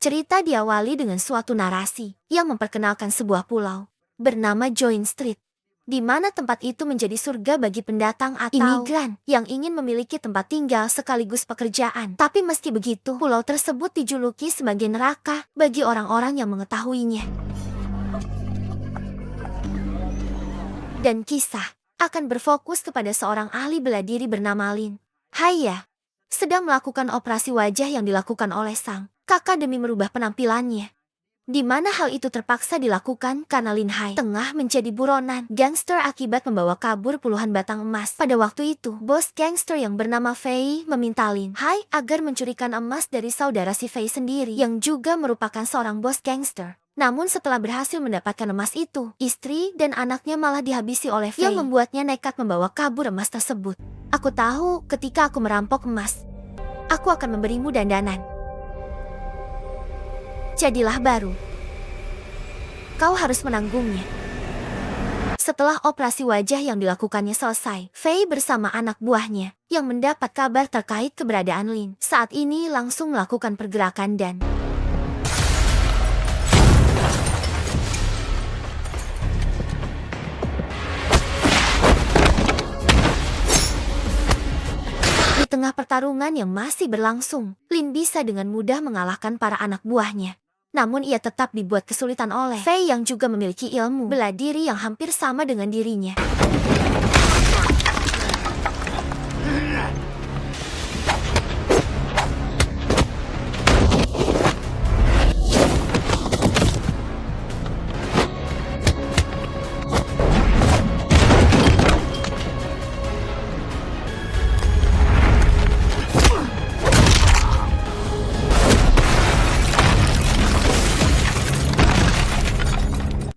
Cerita diawali dengan suatu narasi yang memperkenalkan sebuah pulau bernama Join Street, di mana tempat itu menjadi surga bagi pendatang atau imigran yang ingin memiliki tempat tinggal sekaligus pekerjaan. Tapi meski begitu, pulau tersebut dijuluki sebagai neraka bagi orang-orang yang mengetahuinya. Dan kisah akan berfokus kepada seorang ahli bela diri bernama Lin Haya, sedang melakukan operasi wajah yang dilakukan oleh sang kakak demi merubah penampilannya. Di mana hal itu terpaksa dilakukan karena Lin Hai tengah menjadi buronan gangster akibat membawa kabur puluhan batang emas. Pada waktu itu, bos gangster yang bernama Fei meminta Lin Hai agar mencurikan emas dari saudara si Fei sendiri yang juga merupakan seorang bos gangster. Namun setelah berhasil mendapatkan emas itu, istri dan anaknya malah dihabisi oleh Fei yang membuatnya nekat membawa kabur emas tersebut. Aku tahu ketika aku merampok emas, aku akan memberimu dandanan. Jadilah baru. Kau harus menanggungnya. Setelah operasi wajah yang dilakukannya selesai, Fei bersama anak buahnya yang mendapat kabar terkait keberadaan Lin saat ini langsung melakukan pergerakan dan di tengah pertarungan yang masih berlangsung, Lin bisa dengan mudah mengalahkan para anak buahnya. Namun ia tetap dibuat kesulitan oleh Fei yang juga memiliki ilmu bela diri yang hampir sama dengan dirinya.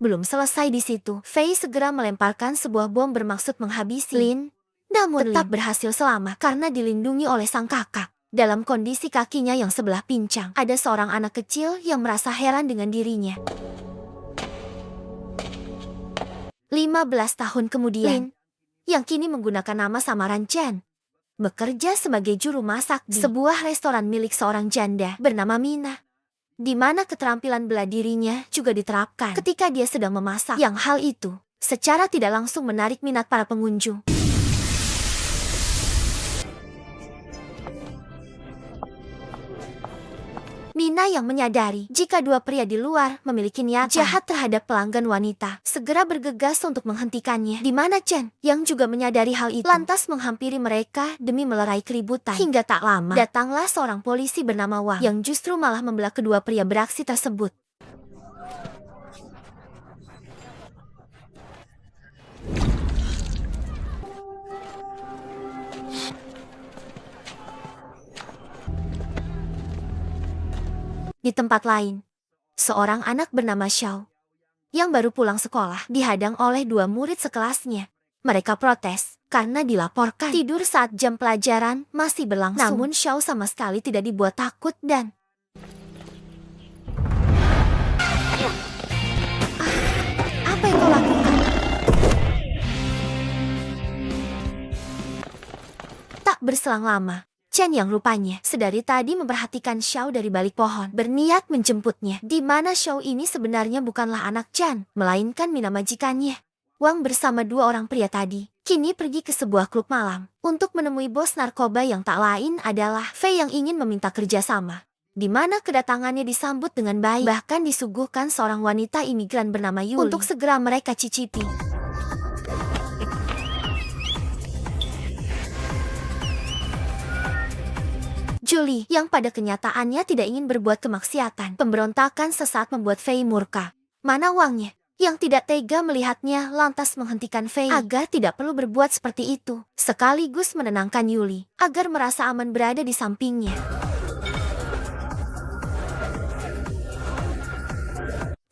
Belum selesai di situ, Fei segera melemparkan sebuah bom bermaksud menghabisi Lin. Namun tetap berhasil selamat karena dilindungi oleh sang kakak. Dalam kondisi kakinya yang sebelah pincang, ada seorang anak kecil yang merasa heran dengan dirinya. 15 tahun kemudian, Lin, yang kini menggunakan nama samaran Chen, bekerja sebagai juru masak di sebuah restoran milik seorang janda bernama Mina, di mana keterampilan bela dirinya juga diterapkan ketika dia sedang memasak. Yang hal itu secara tidak langsung menarik minat para pengunjung. Mina yang menyadari jika dua pria di luar memiliki niat jahat terhadap pelanggan wanita, segera bergegas untuk menghentikannya. Di mana Chen yang juga menyadari hal itu lantas menghampiri mereka demi melerai keributan. Hingga tak lama, datanglah seorang polisi bernama Wang yang justru malah membelah kedua pria beraksi tersebut. Di tempat lain, seorang anak bernama Xiao yang baru pulang sekolah dihadang oleh dua murid sekelasnya. Mereka protes karena dilaporkan tidur saat jam pelajaran masih berlangsung. Namun Xiao sama sekali tidak dibuat takut dan apa yang kau lakukan? Tak berselang lama, Chen yang rupanya sedari tadi memperhatikan Xiao dari balik pohon, berniat menjemputnya. Di mana Xiao ini sebenarnya bukanlah anak Chen, melainkan Mina majikannya. Wang bersama dua orang pria tadi kini pergi ke sebuah klub malam untuk menemui bos narkoba yang tak lain adalah Fei yang ingin meminta kerjasama. Di mana kedatangannya disambut dengan baik, bahkan disuguhkan seorang wanita imigran bernama Yuli untuk segera mereka cicipi. Julie yang pada kenyataannya tidak ingin berbuat kemaksiatan. Pemberontakan sesaat membuat Fei murka. Mana Wangnya yang tidak tega melihatnya lantas menghentikan Fei agar tidak perlu berbuat seperti itu. Sekaligus menenangkan Yuli agar merasa aman berada di sampingnya.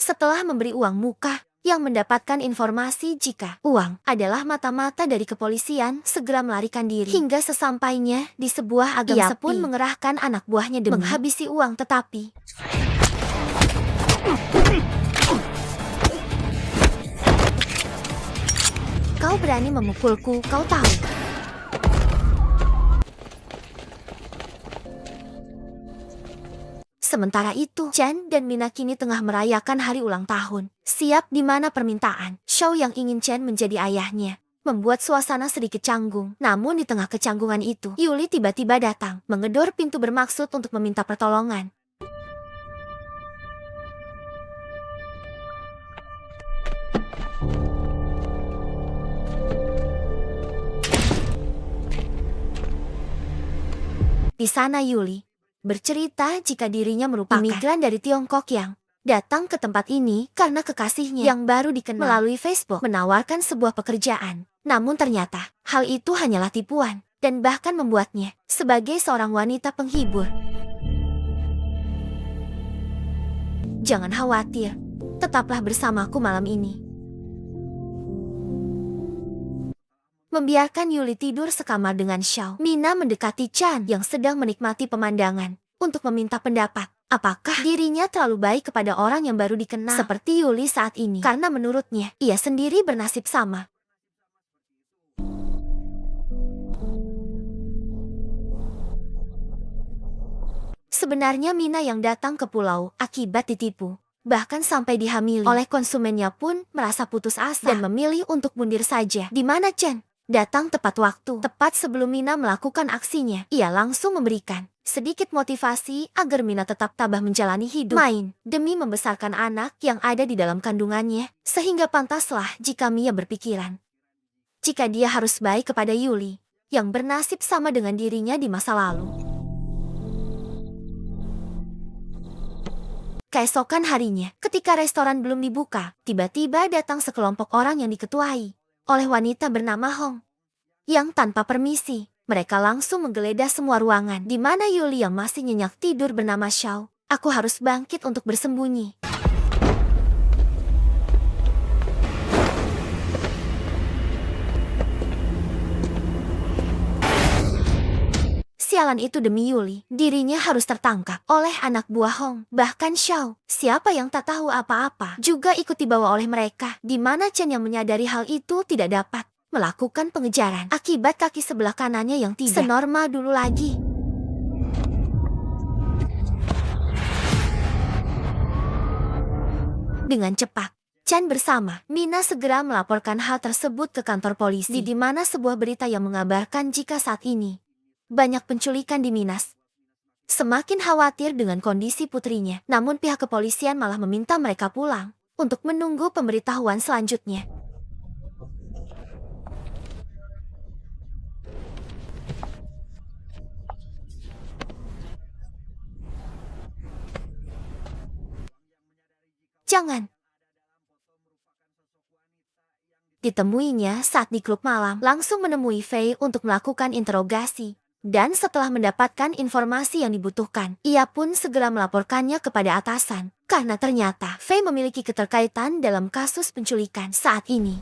Setelah memberi uang muka, yang mendapatkan informasi jika uang adalah mata-mata dari kepolisian segera melarikan diri. Hingga sesampainya di sebuah agam pun mengerahkan anak buahnya demi menghabisi uang. Tetapi kau berani memukulku, kau tahu? Sementara itu, Chan dan Mina kini tengah merayakan hari ulang tahun. Siap di mana permintaan Xiao yang ingin Chan menjadi ayahnya membuat suasana sedikit canggung. Namun di tengah kecanggungan itu, Yuli tiba-tiba datang, mengedor pintu bermaksud untuk meminta pertolongan. Di sana Yuli bercerita jika dirinya merupakan imigran dari Tiongkok yang datang ke tempat ini karena kekasihnya yang baru dikenal melalui Facebook menawarkan sebuah pekerjaan. Namun ternyata hal itu hanyalah tipuan dan bahkan membuatnya sebagai seorang wanita penghibur. Jangan khawatir, tetaplah bersamaku malam ini. Membiarkan Yuli tidur sekamar dengan Xiao, Mina mendekati Chan yang sedang menikmati pemandangan untuk meminta pendapat. Apakah dirinya terlalu baik kepada orang yang baru dikenal seperti Yuli saat ini? Karena menurutnya, ia sendiri bernasib sama. Sebenarnya Mina yang datang ke pulau akibat ditipu, bahkan sampai dihamili oleh konsumennya pun merasa putus asa dan memilih untuk mundur saja. Di mana Chan datang tepat waktu, tepat sebelum Mina melakukan aksinya. Ia langsung memberikan sedikit motivasi agar Mina tetap tabah menjalani hidup main demi membesarkan anak yang ada di dalam kandungannya. Sehingga pantaslah jika Mia berpikiran jika dia harus baik kepada Yuli yang bernasib sama dengan dirinya di masa lalu. Keesokan harinya, ketika restoran belum dibuka, tiba-tiba datang sekelompok orang yang diketuai oleh wanita bernama Hong. Yang tanpa permisi, mereka langsung menggeledah semua ruangan di mana Yuli yang masih nyenyak tidur bernama Xiao. Aku harus bangkit untuk bersembunyi. Sialan itu demi Yuli, dirinya harus tertangkap oleh anak buah Hong. Bahkan Xiao, siapa yang tak tahu apa-apa, juga ikut dibawa oleh mereka. Di mana Chen yang menyadari hal itu tidak dapat melakukan pengejaran akibat kaki sebelah kanannya yang tidak senormal dulu lagi. Dengan cepat, Chan bersama Mina segera melaporkan hal tersebut ke kantor polisi, di mana sebuah berita yang mengabarkan jika saat ini banyak penculikan di Minas. Semakin khawatir dengan kondisi putrinya, namun pihak kepolisian malah meminta mereka pulang untuk menunggu pemberitahuan selanjutnya. Jangan. Ditemuinya saat di klub malam, langsung menemui Fei untuk melakukan interogasi. Dan setelah mendapatkan informasi yang dibutuhkan, ia pun segera melaporkannya kepada atasan. Karena ternyata Fei memiliki keterkaitan dalam kasus penculikan saat ini.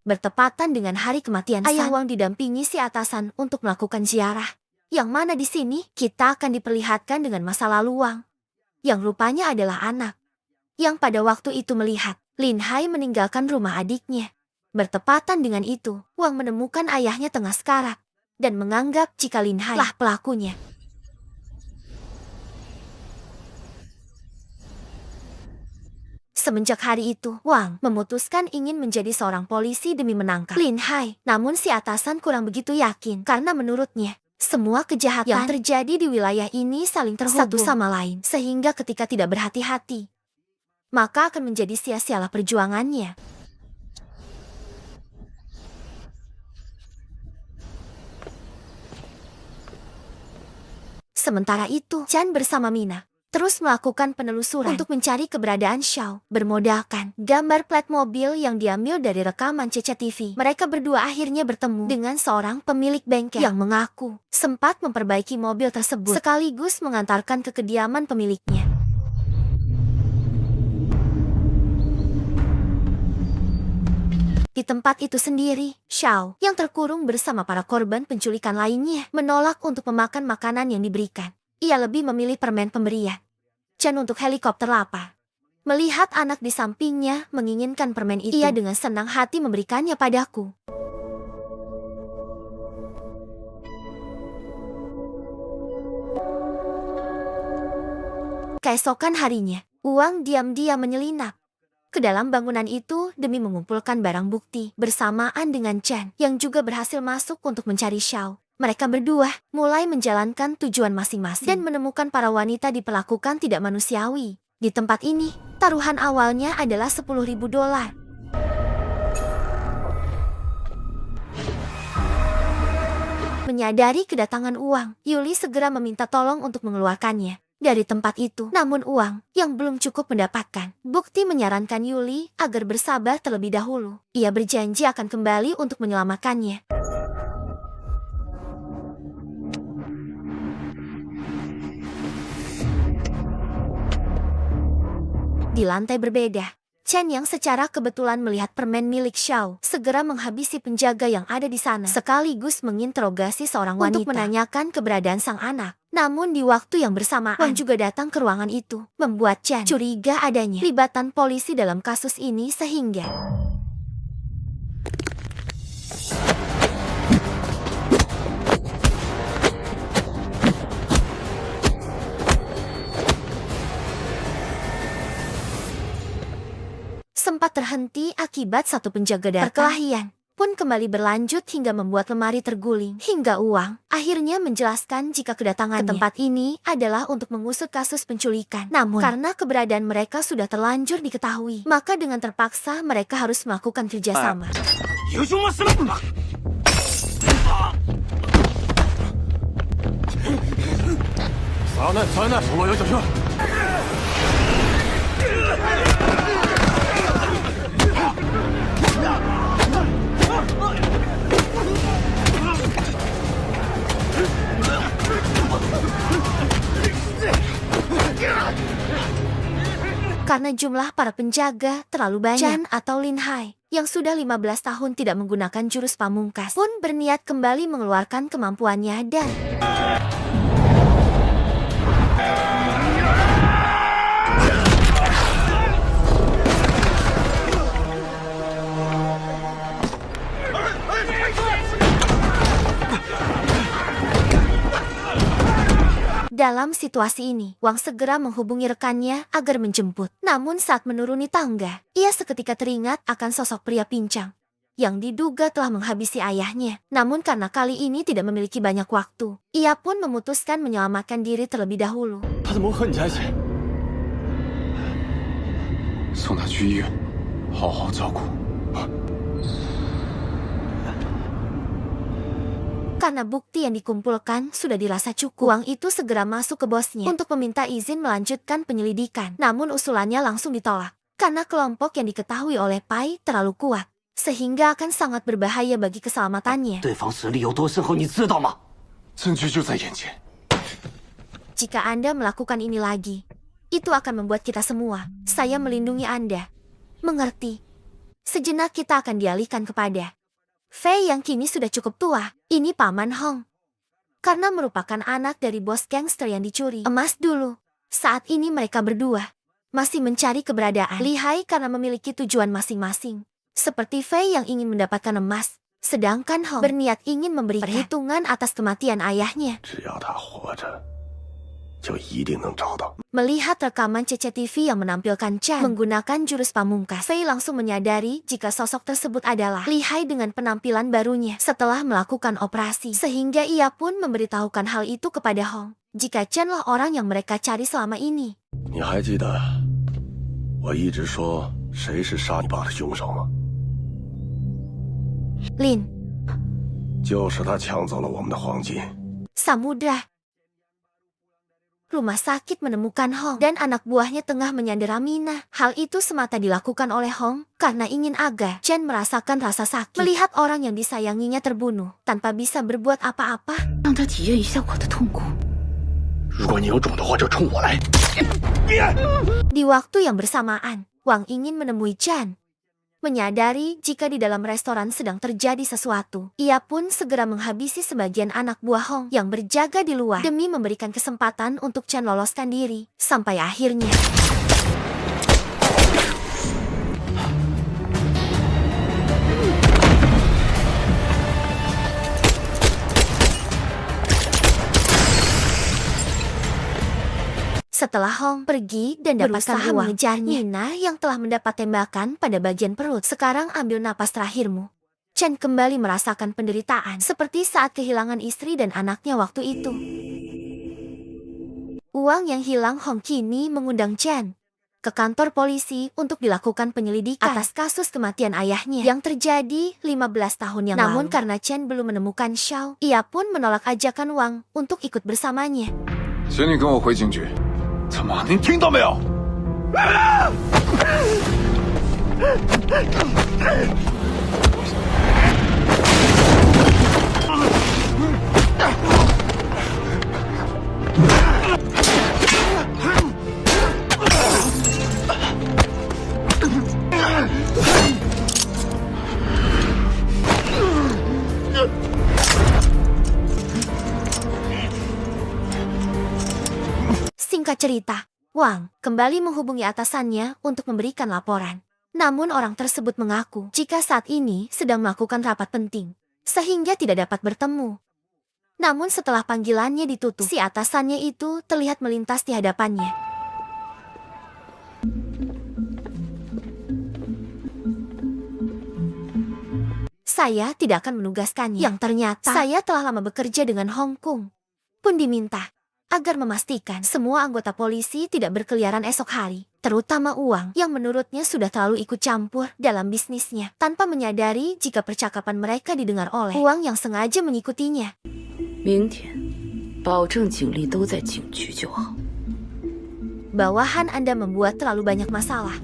Bertepatan dengan hari kematian Ayah Wang didampingi si atasan untuk melakukan ziarah. Yang mana di sini kita akan diperlihatkan dengan masa lalu Wang, yang rupanya adalah anak yang pada waktu itu melihat Lin Hai meninggalkan rumah adiknya. Bertepatan dengan itu, Wang menemukan ayahnya tengah sekarat dan menganggap jika Lin Hai lah pelakunya. Semenjak hari itu, Wang memutuskan ingin menjadi seorang polisi demi menangkap Lin Hai. Namun si atasan kurang begitu yakin karena menurutnya semua kejahatan yang terjadi di wilayah ini saling terhubung satu sama lain. Sehingga ketika tidak berhati-hati, maka akan menjadi sia-sialah perjuangannya. Sementara itu, Chan bersama Mina terus melakukan penelusuran untuk mencari keberadaan Xiao. Bermodalkan gambar plat mobil yang diambil dari rekaman CCTV, mereka berdua akhirnya bertemu dengan seorang pemilik bengkel yang mengaku sempat memperbaiki mobil tersebut sekaligus mengantarkan ke kediaman pemiliknya. Di tempat itu sendiri, Xiao yang terkurung bersama para korban penculikan lainnya menolak untuk memakan makanan yang diberikan. Ia lebih memilih permen pemberian Chan untuk helikopter lapar. Melihat anak di sampingnya menginginkan permen itu, ia dengan senang hati memberikannya padaku. Keesokan harinya, Wang diam-diam menyelinap ke dalam bangunan itu demi mengumpulkan barang bukti bersamaan dengan Chen yang juga berhasil masuk untuk mencari Xiao. Mereka berdua mulai menjalankan tujuan masing-masing dan menemukan para wanita diperlakukan tidak manusiawi. Di tempat ini, taruhan awalnya adalah $10.000. Menyadari kedatangan uang, Yuli segera meminta tolong untuk mengeluarkannya dari tempat itu. Namun uang yang belum cukup mendapatkan. Bukti menyarankan Yuli agar bersabar terlebih dahulu. Ia berjanji akan kembali untuk menyelamatkannya. Di lantai berbeda, Chen yang secara kebetulan melihat permen milik Xiao segera menghabisi penjaga yang ada di sana sekaligus menginterogasi seorang wanita untuk menanyakan keberadaan sang anak. Namun di waktu yang bersamaan, Wang juga datang ke ruangan itu, membuat Chen curiga adanya pelibatan polisi dalam kasus ini sehingga sempat terhenti akibat satu penjaga datang. Perkelahian pun kembali berlanjut hingga membuat lemari terguling. Hingga Wang akhirnya menjelaskan jika kedatangannya ke tempat ini adalah untuk mengusut kasus penculikan. Namun karena keberadaan mereka sudah terlanjur diketahui, maka dengan terpaksa mereka harus melakukan kerjasama. Karena jumlah para penjaga terlalu banyak, Chen atau Lin Hai yang sudah 15 tahun tidak menggunakan jurus pamungkas pun berniat kembali mengeluarkan kemampuannya dan dalam situasi ini, Wang segera menghubungi rekannya agar menjemput. Namun saat menuruni tangga, ia seketika teringat akan sosok pria pincang yang diduga telah menghabisi ayahnya. Namun karena kali ini tidak memiliki banyak waktu, ia pun memutuskan menyelamatkan diri terlebih dahulu. Karena bukti yang dikumpulkan sudah dirasa cukup, Wang itu segera masuk ke bosnya untuk meminta izin melanjutkan penyelidikan. Namun usulannya langsung ditolak, karena kelompok yang diketahui oleh Pai terlalu kuat, sehingga akan sangat berbahaya bagi keselamatannya. Jika Anda melakukan ini lagi, itu akan membuat kita semua, saya melindungi Anda. Mengerti? Sejenak kita akan dialihkan kepada Fei yang kini sudah cukup tua. Ini Paman Hong. Karena merupakan anak dari bos gangster yang dicuri emas dulu. Saat ini mereka berdua masih mencari keberadaan Li Hai karena memiliki tujuan masing-masing. Seperti Fei yang ingin mendapatkan emas, sedangkan Hong berniat ingin memberi perhitungan atas kematian ayahnya. Melihat rekaman CCTV yang menampilkan Chen menggunakan jurus pamungkas, Fei langsung menyadari jika sosok tersebut adalah Li Hai dengan penampilan barunya setelah melakukan operasi. Sehingga ia pun memberitahukan hal itu kepada Hong, jika Chen lah orang yang mereka cari selama ini. Lin. Samudra. Rumah sakit menemukan Hong dan anak buahnya tengah menyandera Mina. Hal itu semata dilakukan oleh Hong karena ingin agar Chen merasakan rasa sakit melihat orang yang disayanginya terbunuh tanpa bisa berbuat apa-apa. Di waktu yang bersamaan, Wang ingin menemui Chen. Menyadari jika di dalam restoran sedang terjadi sesuatu, ia pun segera menghabisi sebagian anak buah Hong yang berjaga di luar demi memberikan kesempatan untuk Chen loloskan diri. Sampai akhirnya Setelah Hong pergi dan berusaha mengejarnya, Nina yang telah mendapat tembakan pada bagian perut sekarang ambil napas terakhirmu. Chen kembali merasakan penderitaan seperti saat kehilangan istri dan anaknya waktu itu. Uang yang hilang Hong kini mengundang Chen ke kantor polisi untuk dilakukan penyelidikan atas kasus kematian ayahnya yang terjadi 15 tahun yang lalu. Namun karena Chen belum menemukan Xiao, ia pun menolak ajakan Wang untuk ikut bersamanya. 请你跟我回警局。他妈，您听到没有？ Singkat cerita, Wang kembali menghubungi atasannya untuk memberikan laporan. Namun orang tersebut mengaku jika saat ini sedang melakukan rapat penting, sehingga tidak dapat bertemu. Namun setelah panggilannya ditutup, si atasannya itu terlihat melintas di hadapannya. Saya tidak akan menugaskannya. Yang ternyata saya telah lama bekerja dengan Hong Kong. Pun diminta agar memastikan semua anggota polisi tidak berkeliaran esok hari, terutama Uang yang menurutnya sudah terlalu ikut campur dalam bisnisnya, tanpa menyadari jika percakapan mereka didengar oleh Uang yang sengaja mengikutinya. 明天，保证警力都在警局就好。 Bawahan Anda membuat terlalu banyak masalah.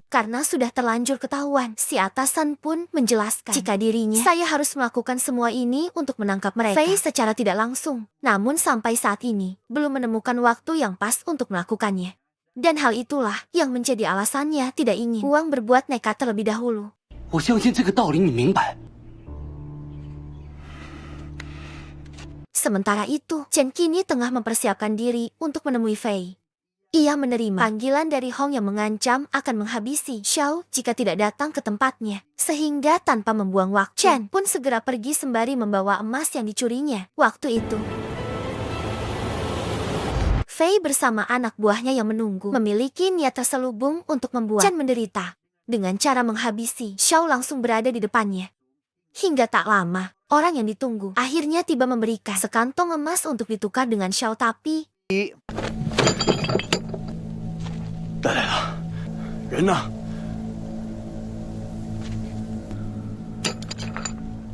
Karena sudah terlanjur ketahuan, si atasan pun menjelaskan jika dirinya saya harus melakukan semua ini untuk menangkap mereka. Fei secara tidak langsung, namun sampai saat ini belum menemukan waktu yang pas untuk melakukannya. Dan hal itulah yang menjadi alasannya tidak ingin Uang berbuat nekat terlebih dahulu. 我相信这个道理你明白。 Sementara itu, Chen kini tengah mempersiapkan diri untuk menemui Fei. Ia menerima panggilan dari Hong yang mengancam akan menghabisi Xiao jika tidak datang ke tempatnya. Sehingga tanpa membuang waktu, Chen pun segera pergi sembari membawa emas yang dicurinya. Waktu itu, Fei bersama anak buahnya yang menunggu memiliki niat terselubung untuk membuat Chen menderita. Dengan cara menghabisi, Xiao langsung berada di depannya. Hingga tak lama, orang yang ditunggu akhirnya tiba memberikan sekantong emas untuk ditukar dengan Xiao, tapi 带来了，人呢？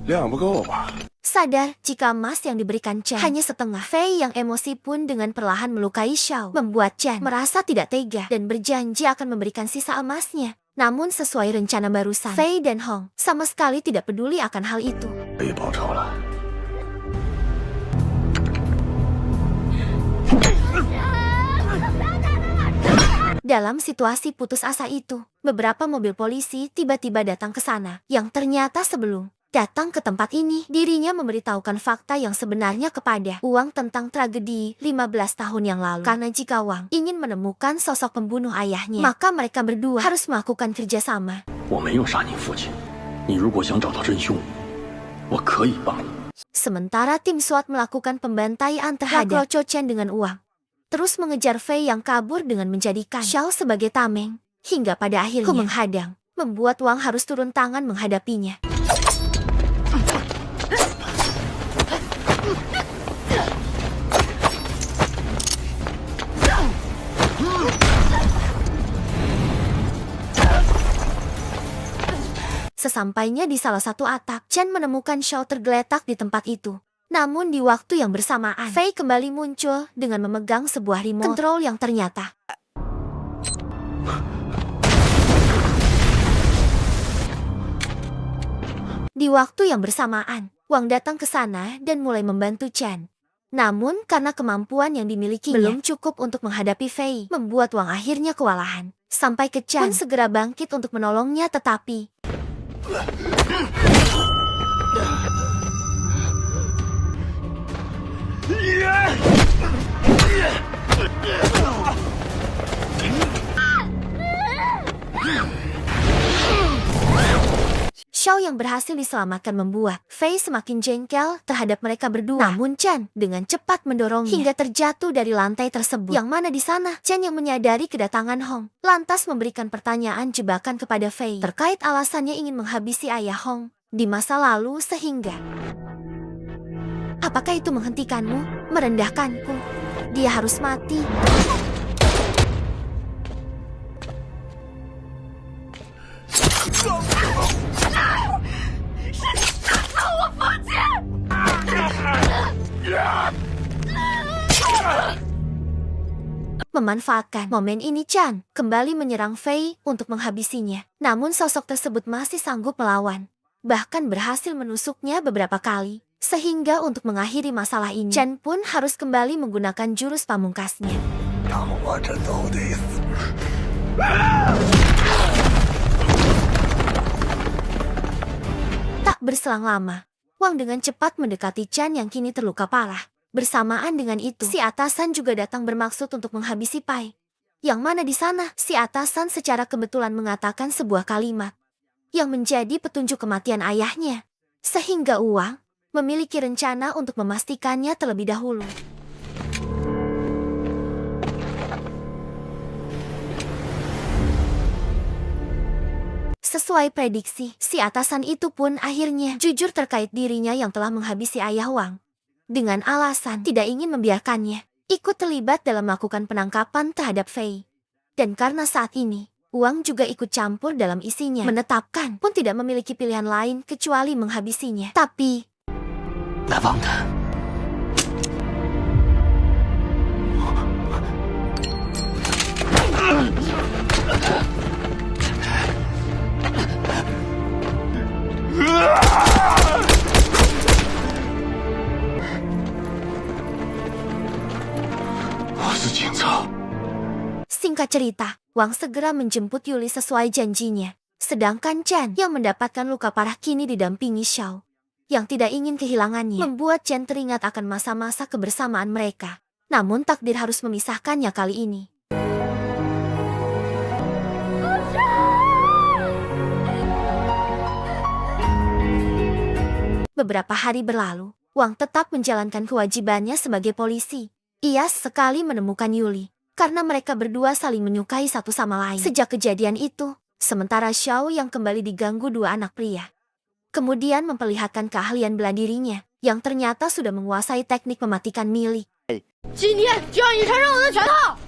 量不够吧？ sadar jika emas yang diberikan Chen hanya setengah. Fei yang emosi pun dengan perlahan melukai Xiao, membuat Chen merasa tidak tega dan berjanji akan memberikan sisa emasnya. Namun sesuai rencana barusan, Fei dan Hong sama sekali tidak peduli akan hal itu. 可以报仇了。 Dalam situasi putus asa itu, beberapa mobil polisi tiba-tiba datang ke sana, yang ternyata sebelum datang ke tempat ini, dirinya memberitahukan fakta yang sebenarnya kepada Wang tentang tragedi 15 tahun yang lalu. Karena jika Wang ingin menemukan sosok pembunuh ayahnya, maka mereka berdua harus melakukan kerjasama. 我没有杀你父亲，你如果想找到真凶，我可以帮你。 Sementara tim SWAT melakukan pembantaian terhadap Cho Chen dengan Wang, terus mengejar Fei yang kabur dengan menjadikan Xiao sebagai tameng, hingga pada akhirnya menghadang, membuat Wang harus turun tangan menghadapinya. Sesampainya di salah satu atap, Chen menemukan Xiao tergeletak di tempat itu. Namun di waktu yang bersamaan, Fei kembali muncul dengan memegang sebuah remote control yang ternyata di waktu yang bersamaan, Wang datang ke sana dan mulai membantu Chen. Namun karena kemampuan yang dimilikinya belum cukup untuk menghadapi Fei, membuat Wang akhirnya kewalahan. Sampai ke Chen pun segera bangkit untuk menolongnya, tetapi Xiao yang berhasil diselamatkan membuat Fei semakin jengkel terhadap mereka berdua. Namun Chen dengan cepat mendorongnya hingga terjatuh dari lantai tersebut. Yang mana di sana Chen yang menyadari kedatangan Hong lantas memberikan pertanyaan jebakan kepada Fei terkait alasannya ingin menghabisi ayah Hong di masa lalu sehingga apakah itu menghentikanmu, merendahkanku? Dia harus mati. Memanfaatkan momen ini Chan kembali menyerang Fei untuk menghabisinya. Namun sosok tersebut masih sanggup melawan. Bahkan berhasil menusuknya beberapa kali. Sehingga untuk mengakhiri masalah ini, Chan pun harus kembali menggunakan jurus pamungkasnya. Tak berselang lama, Wang dengan cepat mendekati Chan yang kini terluka parah. Bersamaan dengan itu, si atasan juga datang bermaksud untuk menghabisi Pai. Yang mana di sana, si atasan secara kebetulan mengatakan sebuah kalimat yang menjadi petunjuk kematian ayahnya. Sehingga Wang memiliki rencana untuk memastikannya terlebih dahulu. Sesuai prediksi, si atasan itu pun akhirnya jujur terkait dirinya yang telah menghabisi ayah Wang. Dengan alasan tidak ingin membiarkannya ikut terlibat dalam melakukan penangkapan terhadap Fei. Dan karena saat ini, Wang juga ikut campur dalam isinya. Menetapkan pun tidak memiliki pilihan lain kecuali menghabisinya. Tapi 来帮他。我是警察。 singkat cerita, Wang segera menjemput Yuli sesuai janjinya. Sedangkan Chen yang mendapatkan luka parah kini didampingi Xiao yang tidak ingin kehilangannya. Membuat Chen teringat akan masa-masa kebersamaan mereka. Namun takdir harus memisahkannya kali ini. Beberapa hari berlalu, Wang tetap menjalankan kewajibannya sebagai polisi. Ia sekali menemukan Yuli karena mereka berdua saling menyukai satu sama lain. Sejak kejadian itu, sementara Xiao yang kembali diganggu dua anak pria kemudian memperlihatkan keahlian bela dirinya yang ternyata sudah menguasai teknik mematikan milik. 今天就让你尝尝我的拳头！